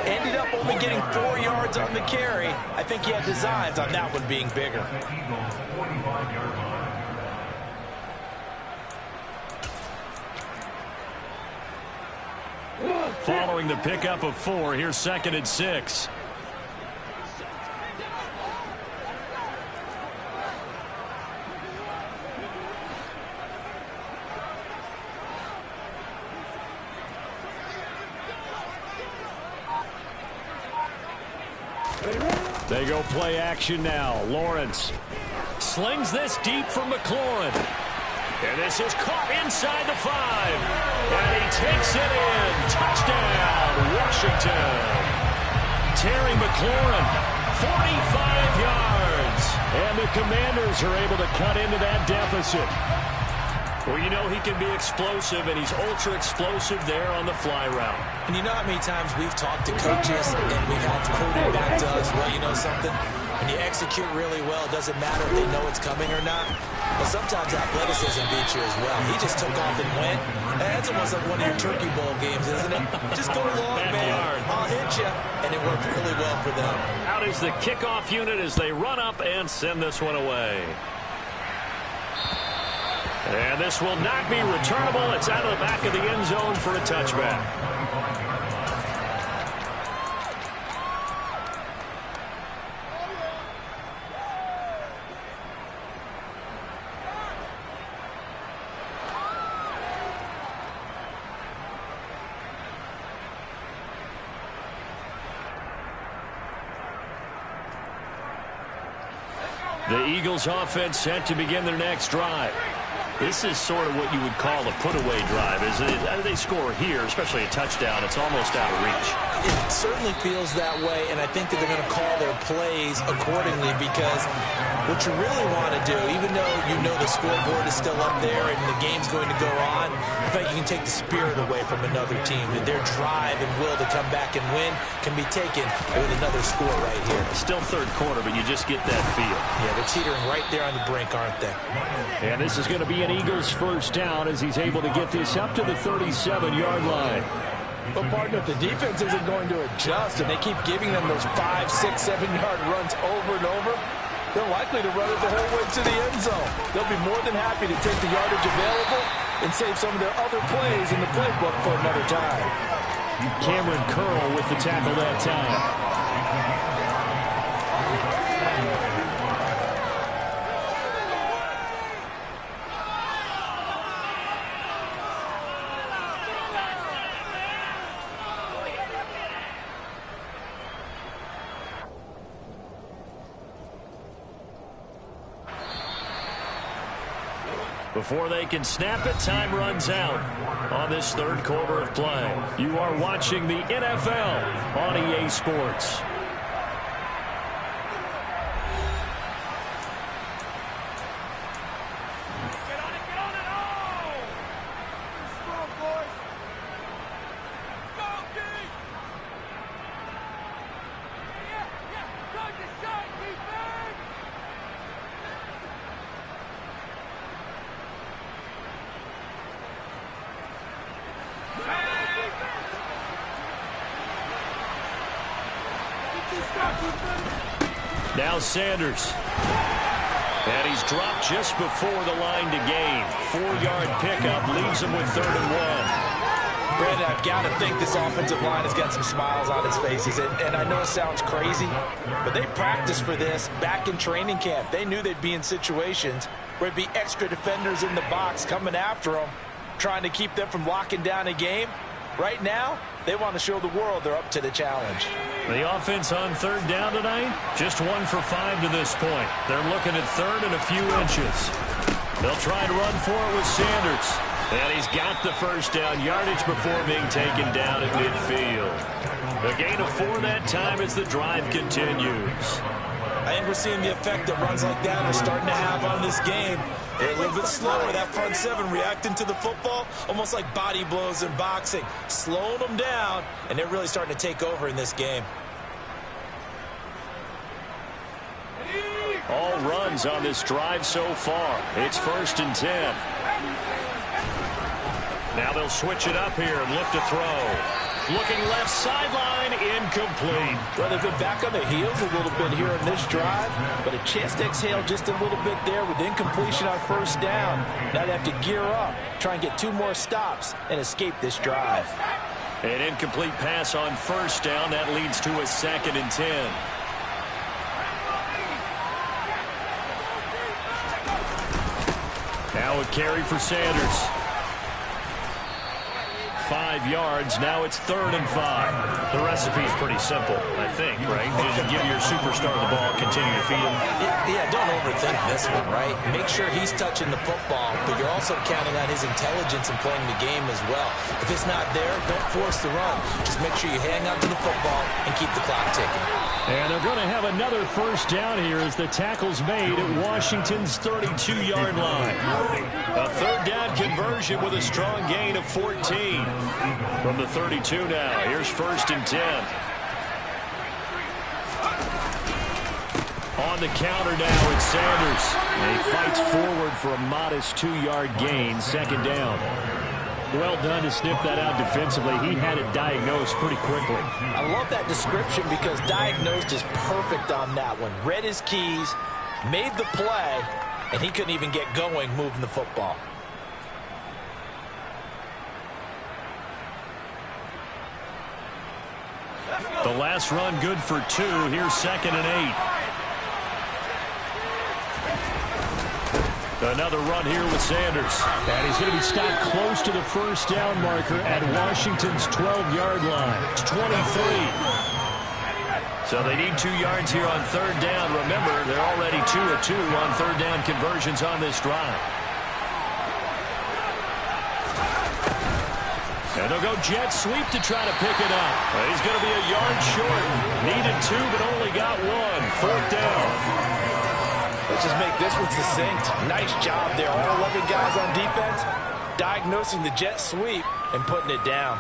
Speaker 6: Ended up only getting 4 yards on the carry. I think he had designs on that one being bigger.
Speaker 4: Following the pickup of 4, here's 2nd and 6.
Speaker 7: They go play action now. Lawrence slings this deep from McLaurin.
Speaker 4: And this is caught inside the 5. And he takes it in. Touchdown, Washington. Terry McLaurin, 45 yards. And the Commanders are able to cut into that deficit. Well, you know he can be explosive, and he's ultra-explosive there on the fly route.
Speaker 5: And you know how many times we've talked to coaches and we've had quoted back to us, well, you know something? When you execute really well, it doesn't matter if they know it's coming or not. But sometimes athleticism beats you as well. He just took off and went. That's almost like one of your Turkey Bowl games, isn't it? Just go along, man. I'll hit you. And it worked really well for them.
Speaker 4: Out is the kickoff unit as they run up and send this one away. And this will not be returnable. It's out of the back of the end zone for a touchback. The Eagles offense set to begin their next drive. This is sort of what you would call a put-away drive, isn't it? They score here, especially a touchdown. It's almost out of reach.
Speaker 5: It certainly feels that way, and I think that they're going to call their plays accordingly because what you really want to do, even though you know the scoreboard is still up there and the game's going to go on, I think you can take the spirit away from another team. That their drive and will to come back and win can be taken with another score right here.
Speaker 4: Still third quarter, but you just get that feel.
Speaker 5: Yeah, they're teetering right there on the brink, aren't they?
Speaker 4: And this is going to be an Eagles first down as he's able to get this up to the 37-yard line.
Speaker 6: But, partner, if the defense isn't going to adjust and they keep giving them those 5, 6, 7-yard runs over and over, they're likely to run it the whole way to the end zone. They'll be more than happy to take the yardage available and save some of their other plays in the playbook for another time.
Speaker 4: Cameron Curl with the tackle that time. Before they can snap it, time runs out on this third quarter of play. You are watching the NFL on EA Sports. Now Sanders. And he's dropped just before the line to gain. 4-yard pickup leaves him with 3rd and 1.
Speaker 5: Brandon, I've got to think this offensive line has got some smiles on its faces. And I know it sounds crazy, but they practiced for this back in training camp. They knew they'd be in situations where it'd be extra defenders in the box coming after them, trying to keep them from locking down a game. Right now, they want to show the world they're up to the challenge.
Speaker 4: The offense on 3rd down tonight, just 1 for 5 to this point. They're looking at 3rd and a few inches. They'll try to run for it with Sanders. And he's got the first down yardage before being taken down at midfield. A gain of 4 that time as the drive continues.
Speaker 5: I think we're seeing the effect that runs like that are starting to have on this game. They're a little bit slower. That front 7 reacting to the football, almost like body blows in boxing. Slowing them down, and they're really starting to take over in this game.
Speaker 4: All runs on this drive so far. It's 1st and 10. Now they'll switch it up here and look to throw. Looking left sideline, incomplete.
Speaker 6: Well, they've been back on their heels a little bit here in this drive, but a chance to exhale just a little bit there with incompletion on 1st down. Now they have to gear up, try and get 2 more stops, and escape this drive.
Speaker 4: An incomplete pass on 1st down. That leads to a 2nd and 10. Now a carry for Sanders. 5 yards. Now it's 3rd and 5.
Speaker 7: The recipe's pretty simple, I think, right? Just give your superstar the ball, continue to feed him.
Speaker 5: Yeah, don't overthink this one, right? Make sure he's touching the football, but you're also counting on his intelligence in playing the game as well. If it's not there, don't force the run. Just make sure you hang on to the football and keep the clock ticking.
Speaker 7: And they're going to have another first down here as the tackle's made at Washington's 32-yard line.
Speaker 4: A 3rd down conversion with a strong gain of 14. From the 32 now, here's 1st and 10. On the counter now, it's Sanders. And he fights forward for a modest 2-yard gain, 2nd down.
Speaker 7: Well done to sniff that out defensively. He had it diagnosed pretty quickly.
Speaker 5: I love that description because diagnosed is perfect on that one. Read his keys, made the play, and he couldn't even get going moving the football.
Speaker 4: The last run good for 2. Here's 2nd and 8. Another run here with Sanders.
Speaker 7: And he's going to be stopped close to the first down marker at Washington's 12-yard line. It's 23.
Speaker 4: So they need 2 yards here on 3rd down. Remember, they're already 2 of 2 on 3rd down conversions on this drive. And they'll go jet sweep to try to pick it up. He's going to be a yard short. Needed 2, but only got 1. 4th down.
Speaker 5: Let's just make this one succinct. Nice job there. All 11 guys on defense diagnosing the jet sweep and putting it down.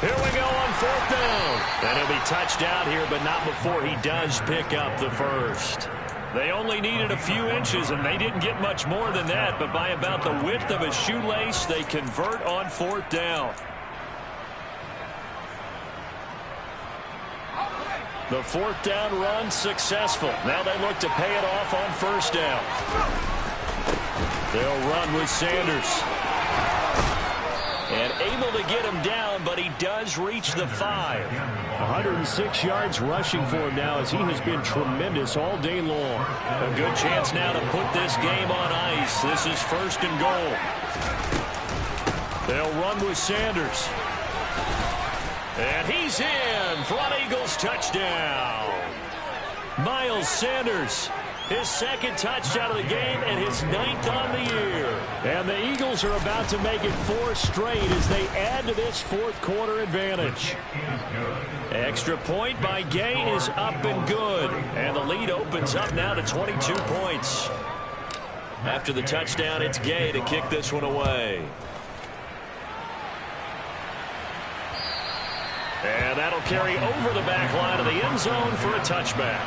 Speaker 4: Here we go on 4th down. And he'll be touched out here, but not before he does pick up the first. They only needed a few inches, and they didn't get much more than that, but by about the width of a shoelace, they convert on 4th down. The 4th down run successful. Now they look to pay it off on 1st down. They'll run with Sanders. And able to get him down, but he does reach the 5.
Speaker 7: 106 yards rushing for him now as he has been tremendous all day long.
Speaker 4: A good chance now to put this game on ice. This is 1st and goal. They'll run with Sanders. And he's in. Front Eagles touchdown. Miles Sanders. His 2nd touchdown of the game and his 9th on the year.
Speaker 7: And the Eagles are about to make it 4 straight as they add to this 4th quarter advantage.
Speaker 4: Extra point by Gay is up and good. And the lead opens up now to 22 points. After the touchdown, it's Gay to kick this one away. And that'll carry over the back line of the end zone for a touchback.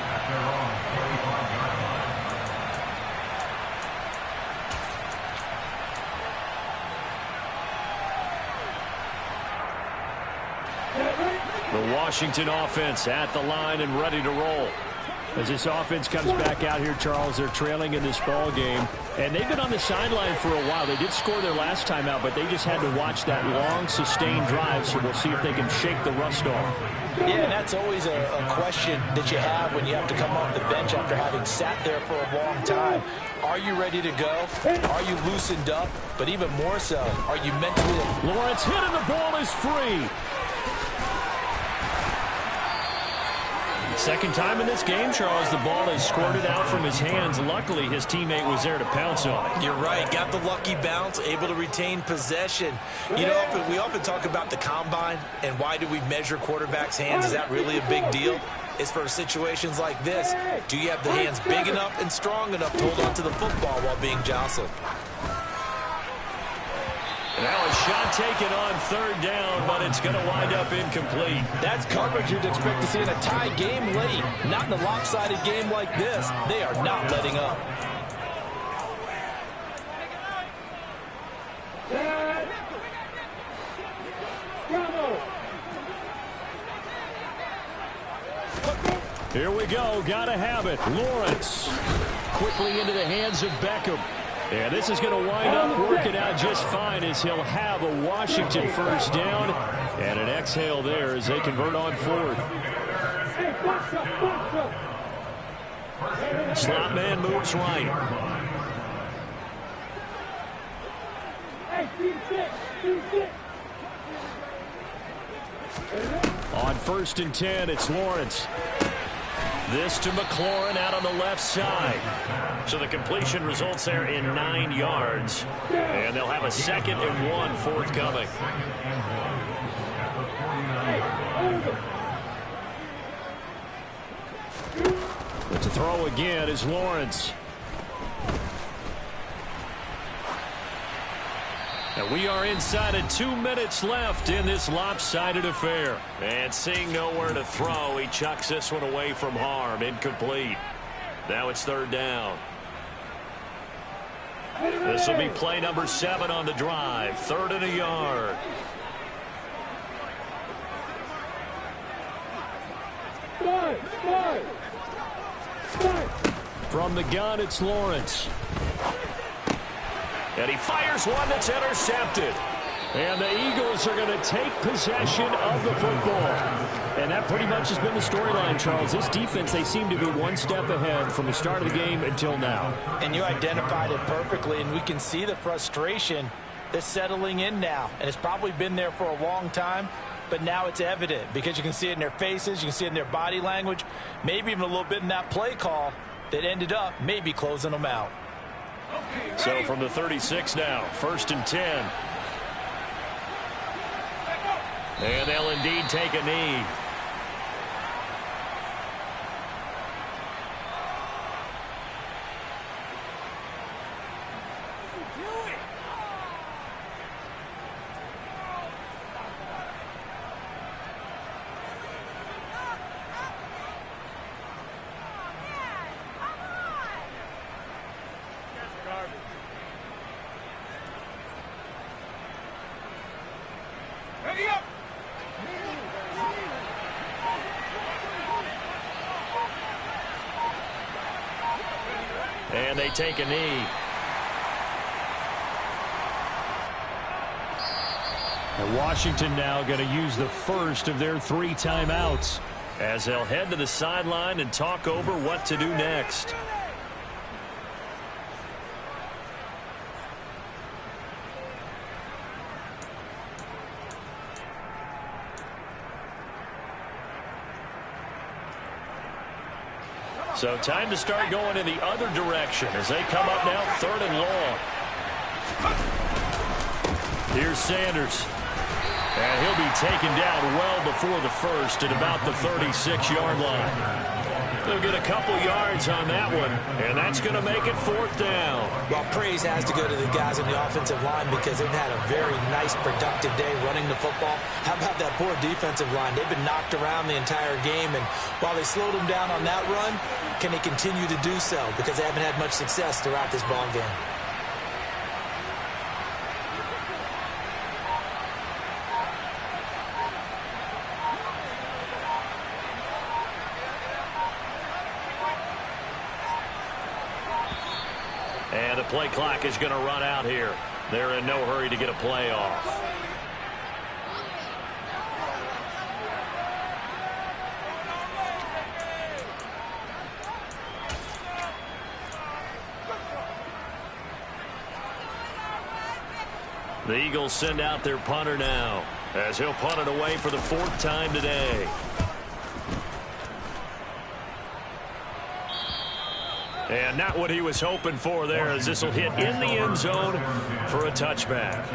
Speaker 4: The Washington offense at the line and ready to roll.
Speaker 7: As this offense comes back out here, Charles, they're trailing in this ball game. And they've been on the sideline for a while. They did score their last time out, but they just had to watch that long, sustained drive. So we'll see if they can shake the rust off.
Speaker 5: Yeah, and that's always a question that you have when you have to come off the bench after having sat there for a long time. Are you ready to go? Are you loosened up? But even more so, are you mentally...
Speaker 7: Lawrence hit and the ball is free.
Speaker 4: Second time in this game, Charles, the ball is squirted out from his hands. Luckily, his teammate was there to pounce on it.
Speaker 5: You're right. Got the lucky bounce, able to retain possession. You know, we often talk about the combine and why do we measure quarterbacks' hands. Is that really a big deal? It's for situations like this. Do you have the hands big enough and strong enough to hold on to the football while being jostled?
Speaker 4: Now a shot taken on 3rd down, but it's going to wind up incomplete.
Speaker 5: That's coverage you'd expect to see in a tie game late. Not in a lopsided game like this. They are not letting up.
Speaker 7: Here we go. Gotta have it. Lawrence quickly into the hands of Beckham. And this is going to wind up working out just fine as he'll have a Washington first down and an exhale there as they convert on fourth. Slot man moves right. On 1st and 10, it's Lawrence. This to McLaurin out on the left side. So the completion results there in 9 yards. And they'll have a 2nd and 1 forthcoming. But to throw again is Lawrence. And we are inside of 2 minutes left in this lopsided affair. And seeing nowhere to throw, he chucks this one away from harm. Incomplete. Now it's 3rd down. This will be play number 7 on the drive. 3rd and a yard. From the gun, it's Lawrence. And he fires one that's intercepted. And the Eagles are going to take possession of the football. And that pretty much has been the storyline, Charles. This defense, they seem to be one step ahead from the start of the game until now.
Speaker 5: And you identified it perfectly, and we can see the frustration that's settling in now. And it's probably been there for a long time, but now it's evident because you can see it in their faces, you can see it in their body language, maybe even a little bit in that play call that ended up maybe closing them out.
Speaker 7: So from the 36 now, 1st and 10. And they'll indeed take a knee. And they take a knee. And Washington now going to use the first of their 3 timeouts as they'll head to the sideline and talk over what to do next. So time to start going in the other direction as they come up now 3rd and long. Here's Sanders. And he'll be taken down well before the first at about the 36-yard line. They'll get a couple yards on that one, and that's going to make it 4th down.
Speaker 5: Well, praise has to go to the guys on the offensive line because they've had a very nice, productive day running the football. How about that poor defensive line? They've been knocked around the entire game, and while they slowed them down on that run, can they continue to do so? Because they haven't had much success throughout this ball game.
Speaker 7: And the play clock is going to run out here. They're in no hurry to get a play off. The Eagles send out their punter now as he'll punt it away for the 4th time today. And not what he was hoping for there as this will hit in the end zone for a touchback.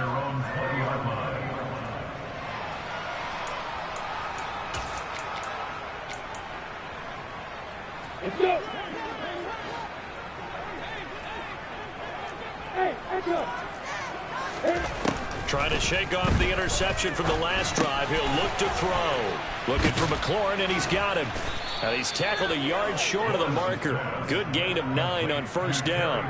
Speaker 8: Let's go. Hey, let's go.
Speaker 7: Trying to shake off the interception from the last drive. He'll look to throw. Looking for McLaurin, and he's got him. And he's tackled a yard short of the marker. Good gain of 9 on 1st down.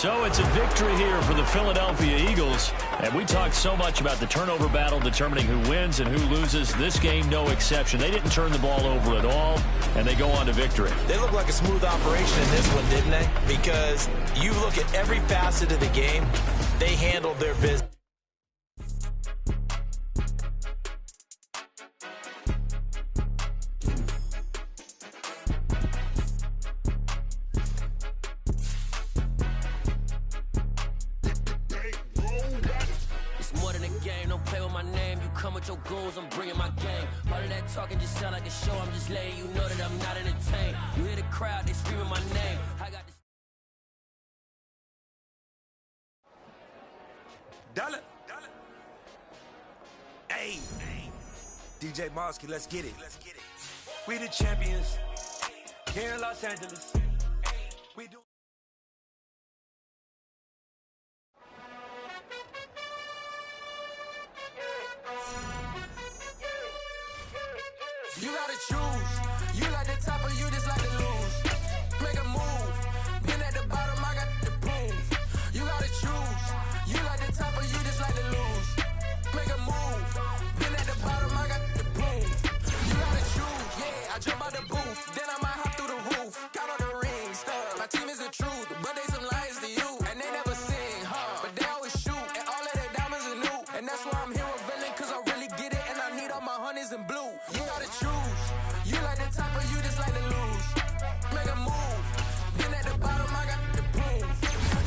Speaker 4: So it's a victory here for the Philadelphia Eagles. And we talked so much about the turnover battle determining who wins and who loses. This game, no exception. They didn't turn the ball over at all, and they go on to victory.
Speaker 5: They look like a smooth operation in this one, didn't they? Because you look at every facet of the game, they handled their business.
Speaker 9: With your goals, I'm bringing my game. All of that talking just sound like a show. I'm just letting you know that I'm not entertained. You hear the crowd, they screaming my name. I got this.
Speaker 10: Dollar. Hey. DJ Mosky, let's get it. We the champions here in Los Angeles. We do.
Speaker 2: You gotta choose. You like the top or you just like to lose. Make a move. Been at the bottom, I got the boom. You gotta choose. You like the top or you just like to lose. Make a move. Been at the bottom, I got the boom. You gotta choose. Yeah, I jump out the booth. Then I might hop through the roof. Count all the rings. My team is the truth, but they some liars to you. And they never sing, but they always shoot. And all of their diamonds are new. And that's why I'm here with villain, cause I really get it. And I need all my honeys in blue. You gotta choose. You like the top or you just like to lose. Make a move. Been at the bottom, I got the boom.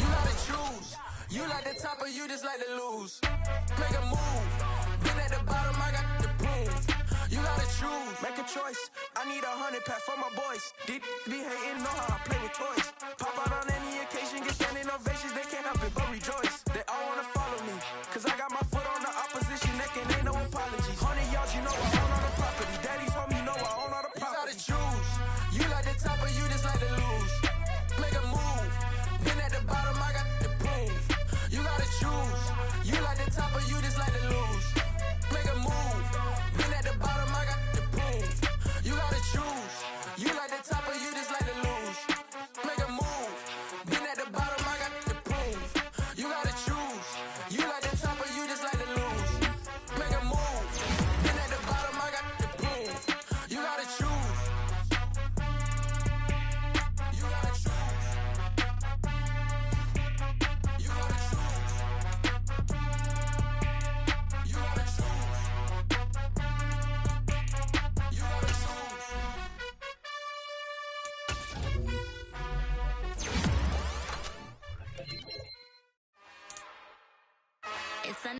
Speaker 2: You gotta choose. You like the top or you just like to lose. Make a move. Been at the bottom, I got the boom. You gotta choose. Make a choice. I need 100 pack for my boys. Deep be hating, know how I play with toys. Pop out on any occasion, get standing ovations. They can't help it but rejoice. They all wanna follow me, cause I got my foot on the opposition neck and ain't no apologies. 100 yards, you know I own all the property. Daddy's home, you know I own all the property. You gotta choose. You like the top or you just like to lose. Make a move. Been at the bottom, I got the boom. You gotta choose. You like the top or you just like to lose. Make a move. Been at the bottom, I got the boom. You gotta choose. You like the top or you just like to lose. Make a move. Been at the bottom, I got the boom. You gotta choose. You like the top or you just like to lose. Make a move. Been at the bottom, I got the boom. You gotta choose. You gotta choose. You gotta choose. You gotta choose. You gotta choose.
Speaker 11: It's a